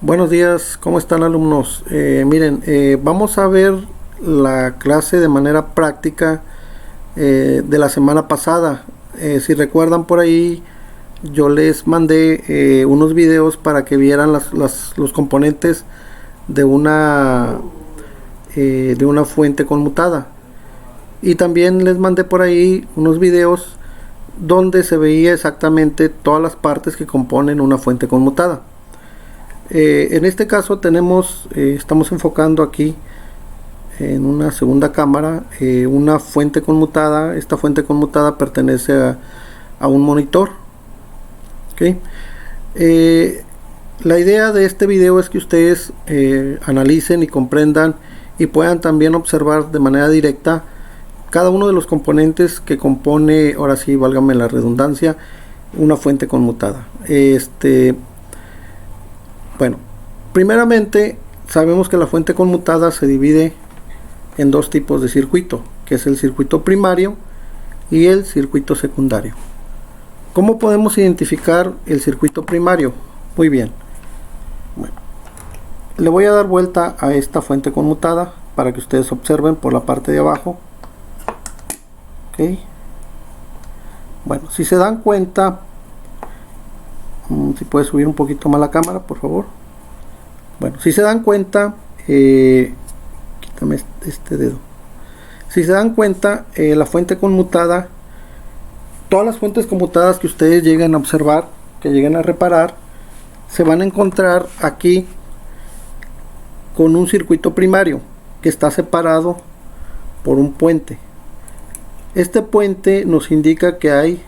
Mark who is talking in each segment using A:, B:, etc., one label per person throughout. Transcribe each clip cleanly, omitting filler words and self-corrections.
A: Buenos días, ¿cómo están alumnos? Vamos a ver la clase de manera práctica de la semana pasada. Si recuerdan por ahí, yo les mandé unos videos para que vieran los componentes de una fuente conmutada. Y también les mandé por ahí unos videos donde se veía exactamente todas las partes que componen una fuente conmutada. En este caso estamos enfocando aquí en una segunda cámara una fuente conmutada. Esta fuente conmutada pertenece a un monitor. ¿Okay? La idea de este video es que ustedes analicen y comprendan y puedan también observar de manera directa cada uno de los componentes que compone, ahora sí, válgame la redundancia, una fuente conmutada. Bueno, primeramente sabemos que la fuente conmutada se divide en dos tipos de circuito, que es el circuito primario y el circuito secundario. ¿Cómo podemos identificar el circuito primario? Muy bien. Bueno, le voy a dar vuelta a esta fuente conmutada para que ustedes observen por la parte de abajo. Ok. Bueno, si se dan cuenta, si puede subir un poquito más la cámara, por favor. Bueno, si se dan cuenta, quítame este dedo. Si se dan cuenta, la fuente conmutada, todas las fuentes conmutadas que ustedes lleguen a observar, que lleguen a reparar, se van a encontrar aquí con un circuito primario que está separado por un puente. Este puente nos indica que hay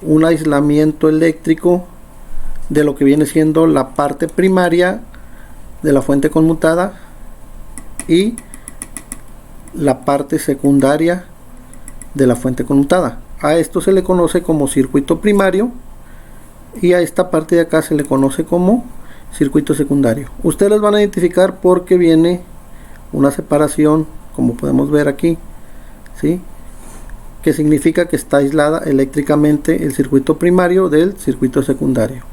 A: un aislamiento eléctrico de lo que viene siendo la parte primaria de la fuente conmutada y la parte secundaria de la fuente conmutada. A esto se le conoce como circuito primario y a esta parte de acá se le conoce como circuito secundario. Ustedes los van a identificar porque viene una separación, como podemos ver aquí, ¿sí?, que significa que está aislada eléctricamente el circuito primario del circuito secundario.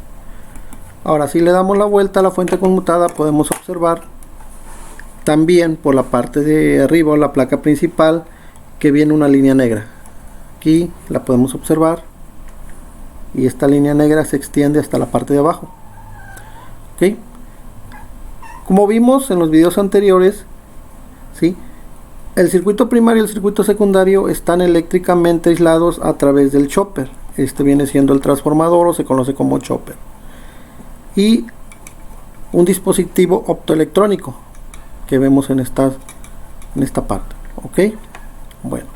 A: Ahora, si le damos la vuelta a la fuente conmutada, podemos observar también por la parte de arriba, la placa principal, que viene una línea negra. Aquí la podemos observar y esta línea negra se extiende hasta la parte de abajo. ¿Okay? Como vimos en los videos anteriores, ¿sí?, el circuito primario y el circuito secundario están eléctricamente aislados a través del chopper. Este viene siendo el transformador, o se conoce como chopper, y un dispositivo optoelectrónico que vemos en esta parte. Ok, bueno,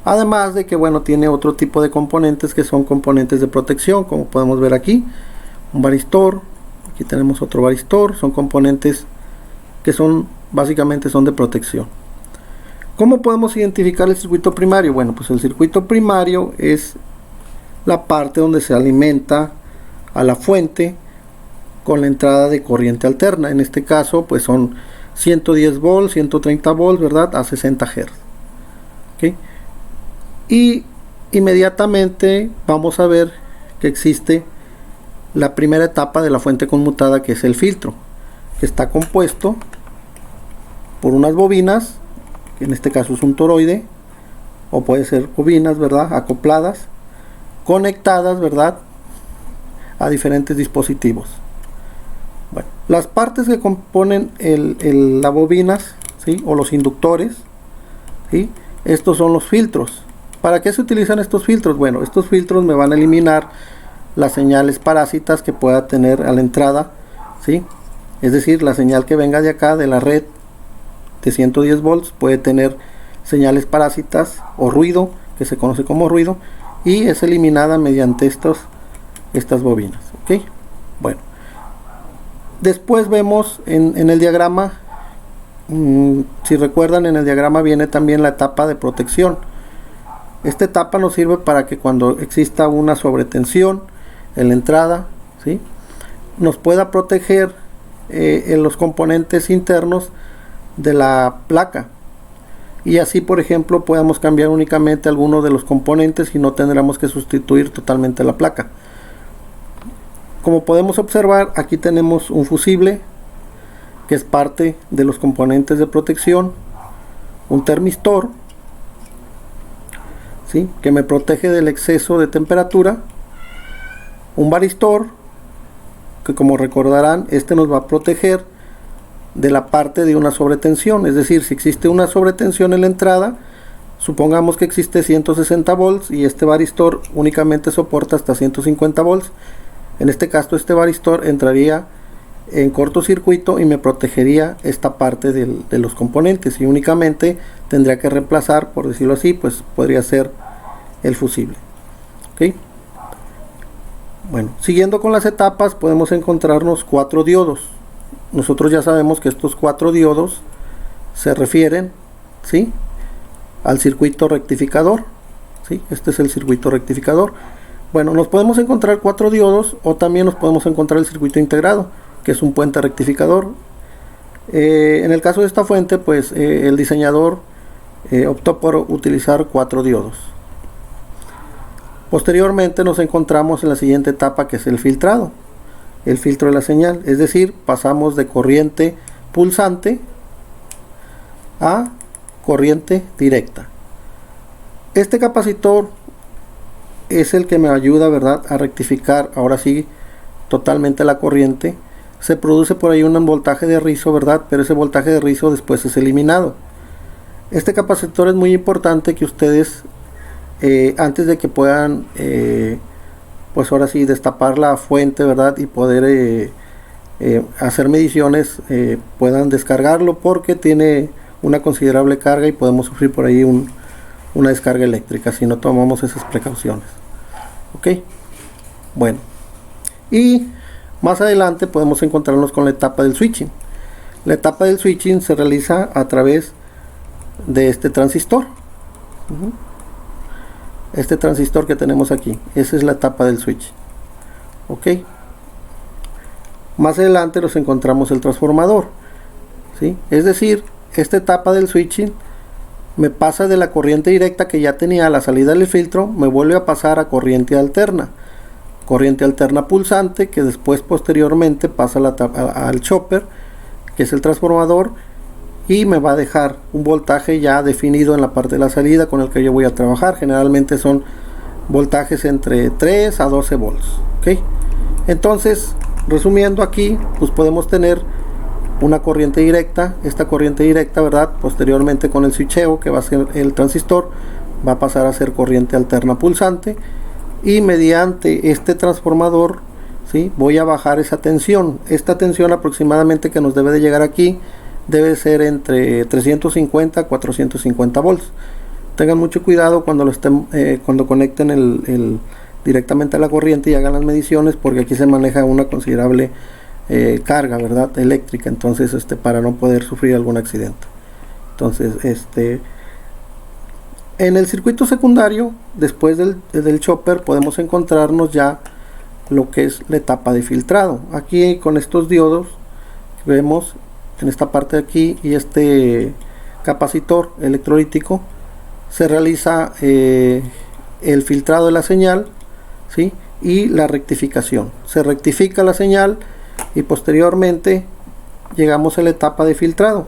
A: además de que, bueno, tiene otro tipo de componentes que son componentes de protección, como podemos ver aquí, un varistor. Aquí tenemos otro varistor. Son componentes que básicamente son de protección. ¿Cómo podemos identificar el circuito primario? Bueno, pues el circuito primario es la parte donde se alimenta a la fuente con la entrada de corriente alterna. En este caso, pues son 110 volts, 130 volts, ¿verdad?, a 60 Hz. ¿Okay? Y inmediatamente vamos a ver que existe la primera etapa de la fuente conmutada, que es el filtro, que está compuesto por unas bobinas, que en este caso es un toroide, o puede ser bobinas, ¿verdad?, acopladas, conectadas, ¿verdad?, a diferentes dispositivos. Bueno, las partes que componen las bobinas, ¿sí?, o los inductores, ¿sí?, estos son los filtros. ¿Para qué se utilizan estos filtros? Bueno, estos filtros me van a eliminar las señales parásitas que pueda tener a la entrada, ¿sí?, es decir, la señal que venga de acá, de la red de 110 volts, puede tener señales parásitas o ruido, que se conoce como ruido, y es eliminada mediante estas bobinas. ¿Ok? Bueno, después vemos en el diagrama, si recuerdan, en el diagrama viene también la etapa de protección. Esta etapa nos sirve para que cuando exista una sobretensión en la entrada, ¿sí?, nos pueda proteger en los componentes internos de la placa, y así, por ejemplo, podemos cambiar únicamente algunos de los componentes y no tendremos que sustituir totalmente la placa. Como podemos observar, aquí tenemos un fusible que es parte de los componentes de protección, un termistor, ¿sí?, que me protege del exceso de temperatura, un varistor, que como recordarán, este nos va a proteger de la parte de una sobretensión, es decir, si existe una sobretensión en la entrada, supongamos que existe 160 volts y este varistor únicamente soporta hasta 150 volts, en este caso este varistor entraría en cortocircuito y me protegería esta parte de los componentes, y únicamente tendría que reemplazar, por decirlo así, pues podría ser el fusible. ¿Okay? Bueno, siguiendo con las etapas, podemos encontrarnos 4 diodos. Nosotros ya sabemos que estos 4 diodos se refieren, ¿sí?, al circuito rectificador, ¿sí? Este es el circuito rectificador. Bueno, nos podemos encontrar 4 diodos, o también nos podemos encontrar el circuito integrado, que es un puente rectificador. En el caso de esta fuente, pues el diseñador optó por utilizar 4 diodos. Posteriormente nos encontramos en la siguiente etapa, que es el filtrado, el filtro de la señal, es decir, pasamos de corriente pulsante a corriente directa. Este capacitor es el que me ayuda, ¿verdad?, a rectificar ahora sí totalmente la corriente. Se produce por ahí un voltaje de rizo, ¿verdad?, pero ese voltaje de rizo después es eliminado. Este capacitor es muy importante que ustedes antes de que puedan pues ahora sí destapar la fuente, ¿verdad?, y poder hacer mediciones, puedan descargarlo, porque tiene una considerable carga y podemos sufrir por ahí una descarga eléctrica si no tomamos esas precauciones. Ok, bueno, y más adelante podemos encontrarnos con la etapa del switching. La etapa del switching se realiza a través de este transistor. Este transistor que tenemos aquí, esa es la etapa del switch. Ok, más adelante nos encontramos el transformador, ¿sí? Es decir, esta etapa del switching me pasa de la corriente directa que ya tenía a la salida del filtro, me vuelve a pasar a corriente alterna pulsante, que después posteriormente pasa al chopper, que es el transformador, y me va a dejar un voltaje ya definido en la parte de la salida con el que yo voy a trabajar. Generalmente son voltajes entre 3 a 12 volts. ¿Okay? Entonces, resumiendo aquí, pues podemos tener una corriente directa. Esta corriente directa, ¿verdad?, posteriormente con el switcheo, que va a ser el transistor, va a pasar a ser corriente alterna pulsante, y mediante este transformador, ¿sí?, voy a bajar esa tensión. Esta tensión aproximadamente que nos debe de llegar aquí debe ser entre 350 a 450 volts. Tengan mucho cuidado cuando lo estén cuando conecten directamente a la corriente y hagan las mediciones, porque aquí se maneja una considerable carga, ¿verdad?, eléctrica, entonces para no poder sufrir algún accidente. Entonces en el circuito secundario, después del chopper, podemos encontrarnos ya lo que es la etapa de filtrado. Aquí con estos diodos vemos en esta parte de aquí, y este capacitor electrolítico, se realiza el filtrado de la señal, ¿sí?, y la rectificación. Se rectifica la señal y posteriormente llegamos a la etapa de filtrado.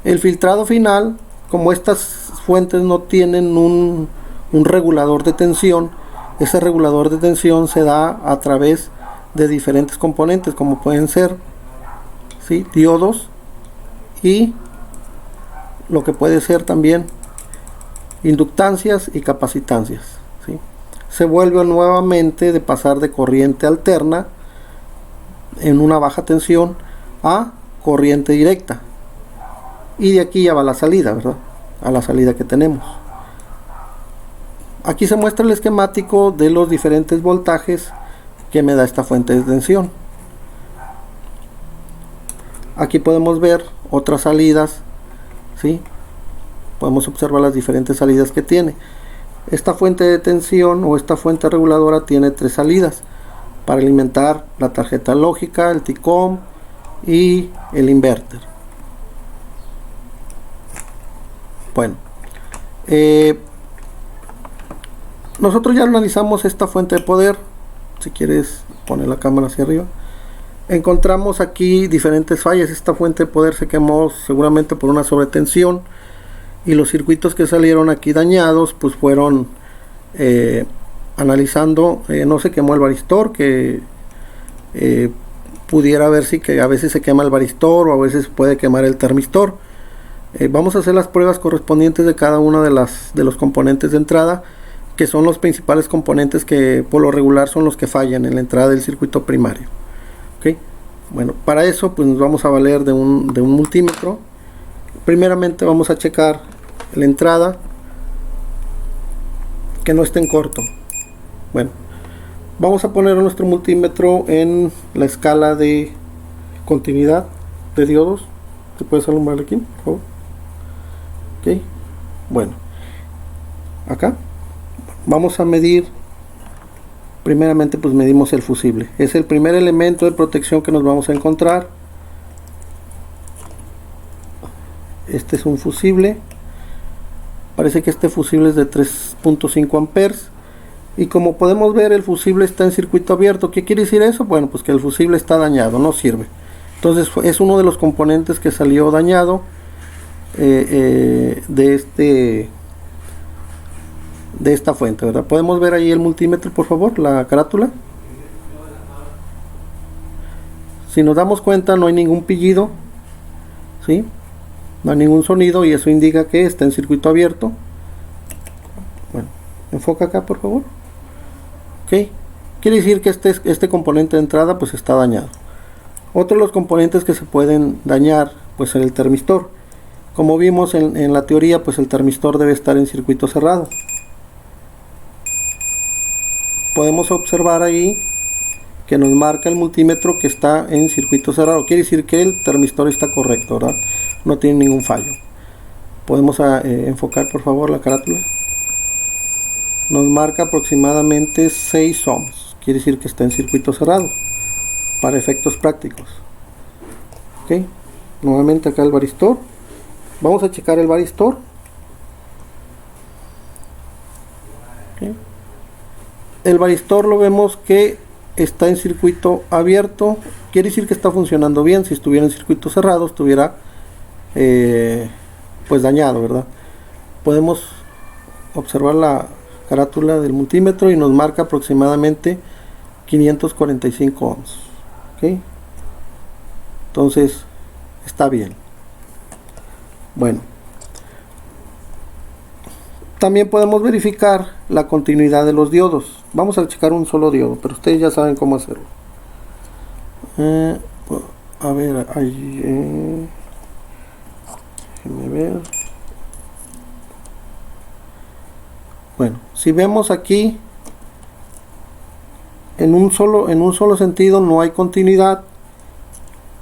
A: El filtrado final, como estas fuentes no tienen un regulador de tensión, ese regulador de tensión se da a través de diferentes componentes, como pueden ser, ¿sí?, diodos, y lo que puede ser también inductancias y capacitancias, ¿sí? Se vuelve nuevamente de pasar de corriente alterna en una baja tensión a corriente directa, y de aquí ya va la salida, ¿verdad?, a la salida que tenemos. Aquí se muestra el esquemático de los diferentes voltajes que me da esta fuente de tensión. Aquí podemos ver otras salidas, ¿sí? Podemos observar las diferentes salidas que tiene. Esta fuente de tensión o esta fuente reguladora tiene 3 salidas para alimentar la tarjeta lógica, el TICOM y el inverter. Bueno, nosotros ya analizamos esta fuente de poder, si quieres poner la cámara hacia arriba, encontramos aquí diferentes fallas. Esta fuente de poder se quemó seguramente por una sobretensión, y los circuitos que salieron aquí dañados pues fueron analizando. No se quemó el varistor, que pudiera ver si que a veces se quema el varistor o a veces puede quemar el termistor. Vamos a hacer las pruebas correspondientes de cada una de los componentes de entrada, que son los principales componentes que por lo regular son los que fallan en la entrada del circuito primario. ¿Okay? Bueno, para eso pues nos vamos a valer de un multímetro. Primeramente vamos a checar la entrada, que no esté en corto. Bueno, vamos a poner nuestro multímetro en la escala de continuidad de diodos. ¿Te puedes alumbrar aquí, por favor? Ok, bueno, acá vamos a medir. Primeramente pues medimos el fusible. Es el primer elemento de protección que nos vamos a encontrar. Este es un fusible. Parece que este fusible es de 3.5 amperes. Y como podemos ver, el fusible está en circuito abierto. ¿Qué quiere decir eso? Bueno, pues que el fusible está dañado, no sirve. Entonces es uno de los componentes que salió dañado de esta fuente, ¿verdad? Podemos ver ahí el multímetro, por favor, la carátula. Si nos damos cuenta, no hay ningún pillido, ¿sí? No hay ningún sonido, y eso indica que está en circuito abierto. Bueno, enfoca acá, por favor. Ok, quiere decir que este componente de entrada pues está dañado. Otro de los componentes que se pueden dañar pues es el termistor. Como vimos en la teoría, pues el termistor debe estar en circuito cerrado. Podemos observar ahí que nos marca el multímetro que está en circuito cerrado. Quiere decir que el termistor está correcto, ¿verdad? No tiene ningún fallo. Podemos enfocar, por favor, la carátula. Nos marca aproximadamente 6 ohms. Quiere decir que está en circuito cerrado para efectos prácticos. Ok, nuevamente acá el varistor. Vamos a checar el varistor. Okay. El varistor lo vemos que está en circuito abierto. Quiere decir que está funcionando bien. Si estuviera en circuito cerrado, estuviera pues dañado, ¿verdad? Podemos observar la carátula del multímetro y nos marca aproximadamente 545 ohms. ¿Okay? Entonces está bien. Bueno, también podemos verificar la continuidad de los diodos. Vamos a checar un solo diodo, pero ustedes ya saben cómo hacerlo. A ver, ahí, déjenme ver. Bueno, si vemos aquí en un solo sentido no hay continuidad,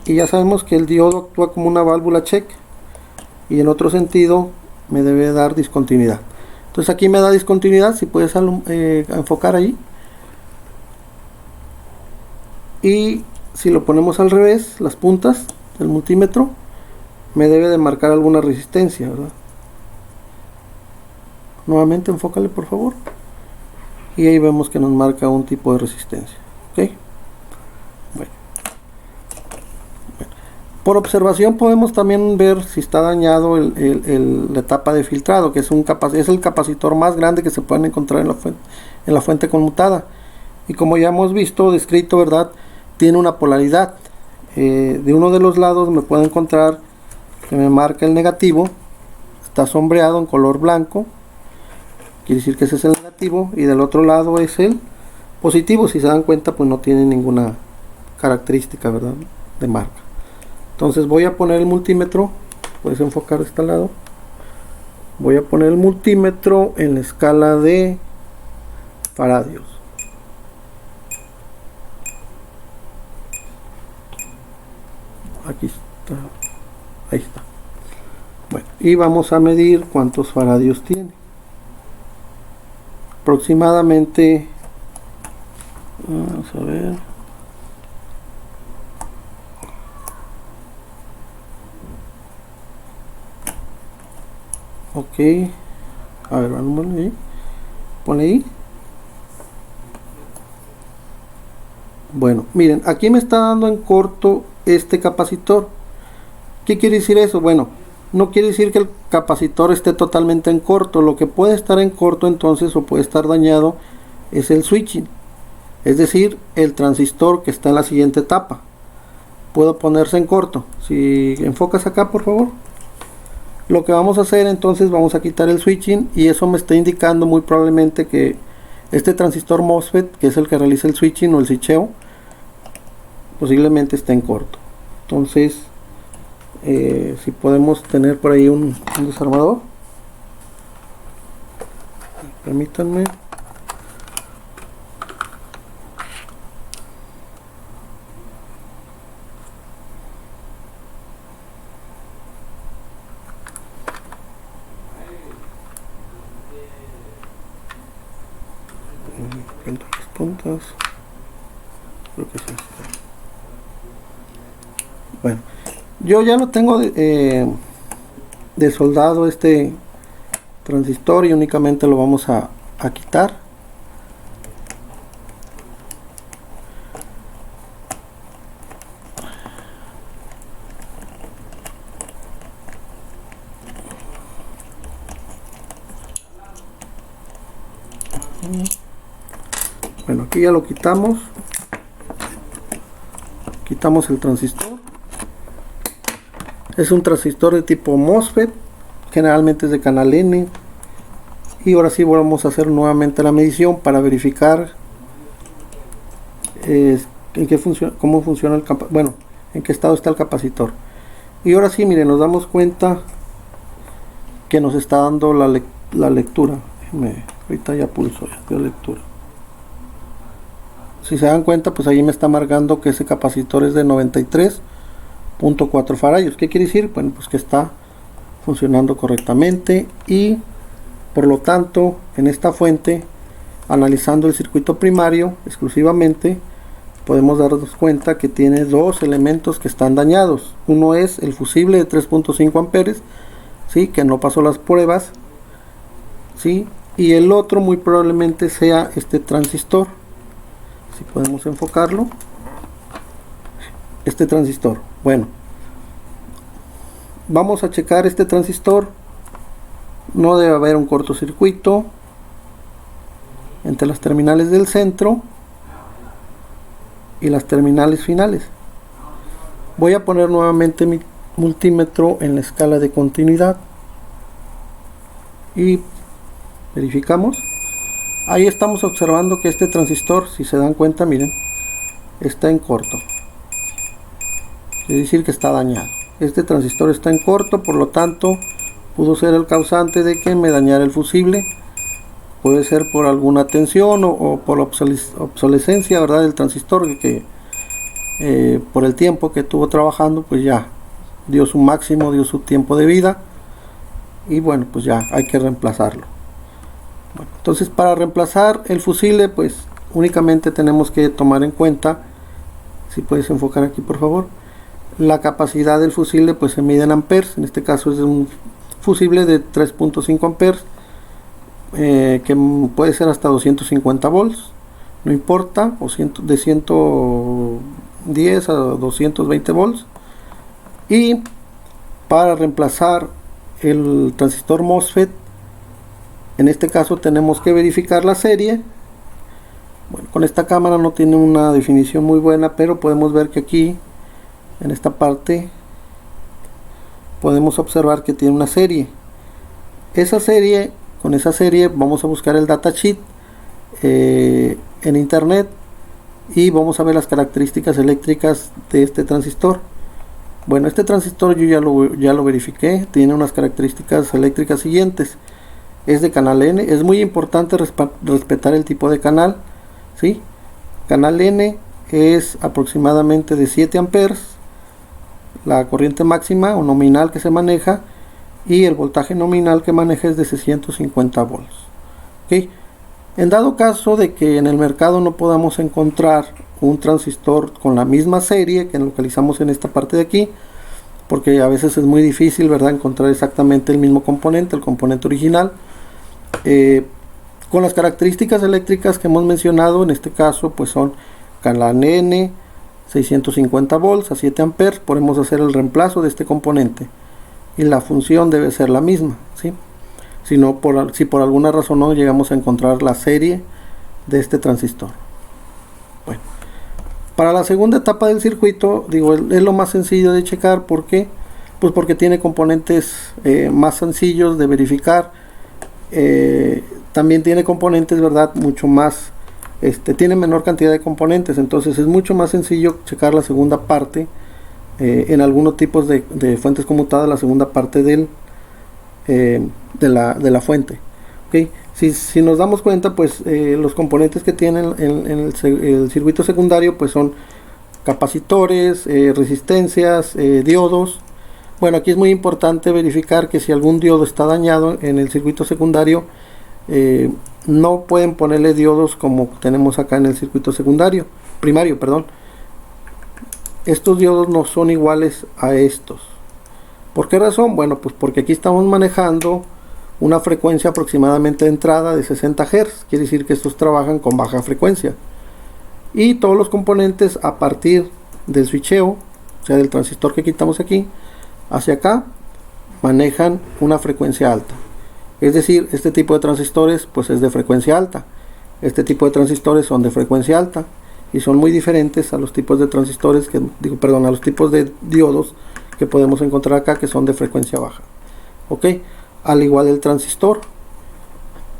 A: y ya sabemos que el diodo actúa como una válvula check, y en otro sentido me debe dar discontinuidad. Entonces aquí me da discontinuidad. Si puedes enfocar ahí, y si lo ponemos al revés, las puntas del multímetro me debe de marcar alguna resistencia, ¿verdad? Nuevamente enfócale, por favor, y ahí vemos que nos marca un tipo de resistencia. ¿Ok? Bueno. Por observación podemos también ver si está dañado la etapa de filtrado, que es el capacitor más grande que se puede encontrar en la fuente conmutada. Y como ya hemos visto, descrito, ¿verdad? Tiene una polaridad. De uno de los lados me puedo encontrar que me marca el negativo, está sombreado en color blanco, quiere decir que ese es el negativo, y del otro lado es el positivo. Si se dan cuenta, pues no tiene ninguna característica, ¿verdad?, de marca. Entonces voy a poner el multímetro. Puedes enfocar de este lado. Voy a poner el multímetro en la escala de faradios. Aquí está, ahí está. Bueno, y vamos a medir cuántos faradios tiene. Aproximadamente, vamos a ver, ok, a ver, ponle ahí, Bueno, miren, aquí me está dando en corto este capacitor. ¿Qué quiere decir eso? Bueno, no quiere decir que el capacitor esté totalmente en corto. Lo que puede estar en corto entonces o puede estar dañado es el switching, es decir, el transistor que está en la siguiente etapa. Puedo ponerse en corto. Si enfocas acá, por favor. Lo que vamos a hacer entonces, vamos a quitar el switching y eso me está indicando muy probablemente que este transistor MOSFET, que es el que realiza el switching o el switcheo, posiblemente esté en corto. Entonces, si podemos tener por ahí un desarmador, permítanme. Las puntas, creo que es este. Bueno, yo ya lo tengo desoldado este transistor y únicamente lo vamos a quitar. Bueno, aquí ya lo quitamos. Quitamos el transistor. Es un transistor de tipo MOSFET, generalmente es de canal N. Y ahora sí vamos a hacer nuevamente la medición para verificar cómo funciona el bueno, en qué estado está el capacitor. Y ahora sí, miren, nos damos cuenta que nos está dando la lectura. Ahorita ya pulso, ya dio lectura. Si se dan cuenta, pues ahí me está marcando que ese capacitor es de 93.4 faradios. ¿Qué quiere decir? Bueno, pues que está funcionando correctamente y por lo tanto en esta fuente, analizando el circuito primario exclusivamente, podemos darnos cuenta que tiene dos elementos que están dañados. Uno es el fusible de 3.5 amperes, ¿sí? Que no pasó las pruebas, ¿sí? Y el otro muy probablemente sea este transistor. Si podemos enfocarlo, este transistor. Bueno, vamos a checar este transistor. No debe haber un cortocircuito entre las terminales del centro y las terminales finales. Voy a poner nuevamente mi multímetro en la escala de continuidad y verificamos. Ahí estamos observando que este transistor, si se dan cuenta, miren, está en corto. Es decir, que está dañado. Este transistor está en corto, por lo tanto, pudo ser el causante de que me dañara el fusible. Puede ser por alguna tensión o por obsolescencia, ¿verdad?, del transistor, que por el tiempo que estuvo trabajando, pues ya dio su máximo, dio su tiempo de vida. Y bueno, pues ya hay que reemplazarlo. Bueno, entonces para reemplazar el fusible, pues únicamente tenemos que tomar en cuenta, si puedes enfocar aquí por favor, la capacidad del fusible pues se mide en amperes. En este caso es un fusible de 3.5 amperes, que puede ser hasta 250 volts, no importa, o de 110 a 220 volts. Y para reemplazar el transistor MOSFET, en este caso tenemos que verificar la serie. Bueno, con esta cámara no tiene una definición muy buena, pero podemos ver que aquí en esta parte podemos observar que tiene una serie. Con esa serie vamos a buscar el datasheet en internet y vamos a ver las características eléctricas de este transistor. Bueno, este transistor yo ya lo verifiqué, tiene unas características eléctricas siguientes. Es de canal N. Es muy importante respetar el tipo de canal, ¿sí? Canal N es aproximadamente de 7 amperes la corriente máxima o nominal que se maneja, y el voltaje nominal que maneja es de 650 volts. ¿Okay? En dado caso de que en el mercado no podamos encontrar un transistor con la misma serie que localizamos en esta parte de aquí, porque a veces es muy difícil, ¿verdad?, encontrar exactamente el mismo componente, el componente original, con las características eléctricas que hemos mencionado. En este caso pues son canal N, 650 volts a 7 amperes, podemos hacer el reemplazo de este componente y la función debe ser la misma, ¿sí? Si por alguna razón no llegamos a encontrar la serie de este transistor. Bueno, para la segunda etapa del circuito, digo, es lo más sencillo de checar. ¿Por qué? Pues porque tiene componentes más sencillos de verificar. También tiene componentes, ¿verdad?, mucho más, tiene menor cantidad de componentes, entonces es mucho más sencillo checar la segunda parte. En algunos tipos de fuentes conmutadas, la segunda parte de la fuente. ¿Okay? Si nos damos cuenta, pues los componentes que tienen en el circuito secundario pues son capacitores, resistencias, diodos. Bueno, aquí es muy importante verificar que si algún diodo está dañado en el circuito secundario, no pueden ponerle diodos como tenemos acá en el circuito primario, perdón. Estos diodos no son iguales a estos. ¿Por qué razón? Bueno, pues porque aquí estamos manejando una frecuencia aproximadamente de entrada de 60 Hz. Quiere decir que estos trabajan con baja frecuencia. Y todos los componentes a partir del switcheo, o sea del transistor que quitamos aquí, hacia acá, manejan una frecuencia alta. Es decir, este tipo de transistores pues es de frecuencia alta. Este tipo de transistores son de frecuencia alta. Y son muy diferentes a los tipos de transistores a los tipos de diodos que podemos encontrar acá, que son de frecuencia baja. Ok, al igual el transistor,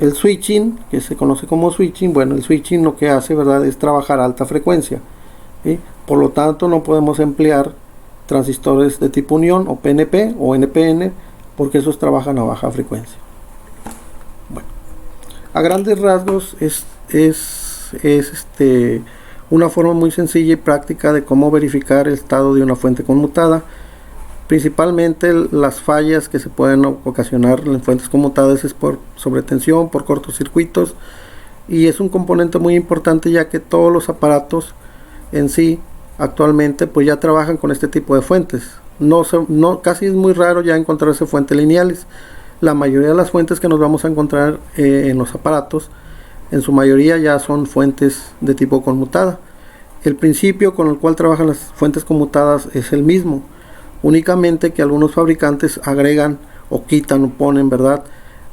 A: el switching, que se conoce como switching, bueno, el switching lo que hace, ¿verdad?, es trabajar a alta frecuencia, ¿sí? Por lo tanto no podemos emplear transistores de tipo unión o PNP o NPN, porque esos trabajan a baja frecuencia. Bueno, a grandes rasgos es una forma muy sencilla y práctica de cómo verificar el estado de una fuente conmutada. Principalmente las fallas que se pueden ocasionar en fuentes conmutadas es por sobretensión, por cortocircuitos, y es un componente muy importante, ya que todos los aparatos en sí actualmente pues ya trabajan con este tipo de fuentes. Casi es muy raro ya encontrarse fuentes lineales. La mayoría de las fuentes que nos vamos a encontrar en los aparatos, en su mayoría ya son fuentes de tipo conmutada. El principio con el cual trabajan las fuentes conmutadas es el mismo, únicamente que algunos fabricantes agregan o quitan o ponen, ¿verdad?,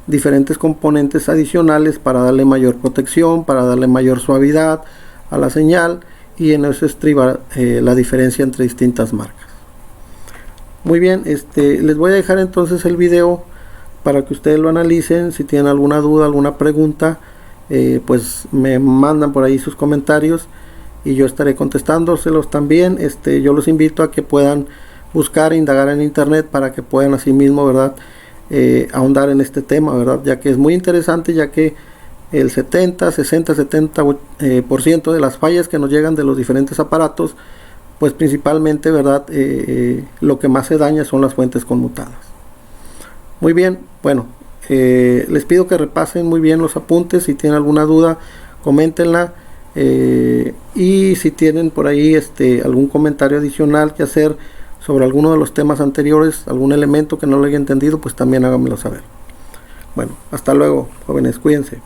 A: diferentes componentes adicionales para darle mayor protección, para darle mayor suavidad a la señal, y en eso estriba la diferencia entre distintas marcas. Muy bien, les voy a dejar entonces el video para que ustedes lo analicen. Si tienen alguna duda, alguna pregunta, pues me mandan por ahí sus comentarios y yo estaré contestándoselos también. Yo los invito a que puedan buscar e indagar en internet para que puedan así mismo, ¿verdad?, ahondar en este tema, ¿verdad?, ya que es muy interesante, ya que el 70% de las fallas que nos llegan de los diferentes aparatos, pues principalmente, ¿verdad?, lo que más se daña son las fuentes conmutadas. Muy bien, bueno, les pido que repasen muy bien los apuntes. Si tienen alguna duda, coméntenla, y si tienen por ahí algún comentario adicional que hacer sobre alguno de los temas anteriores, algún elemento que no lo haya entendido, pues también háganmelo saber. Bueno, hasta luego, jóvenes, cuídense.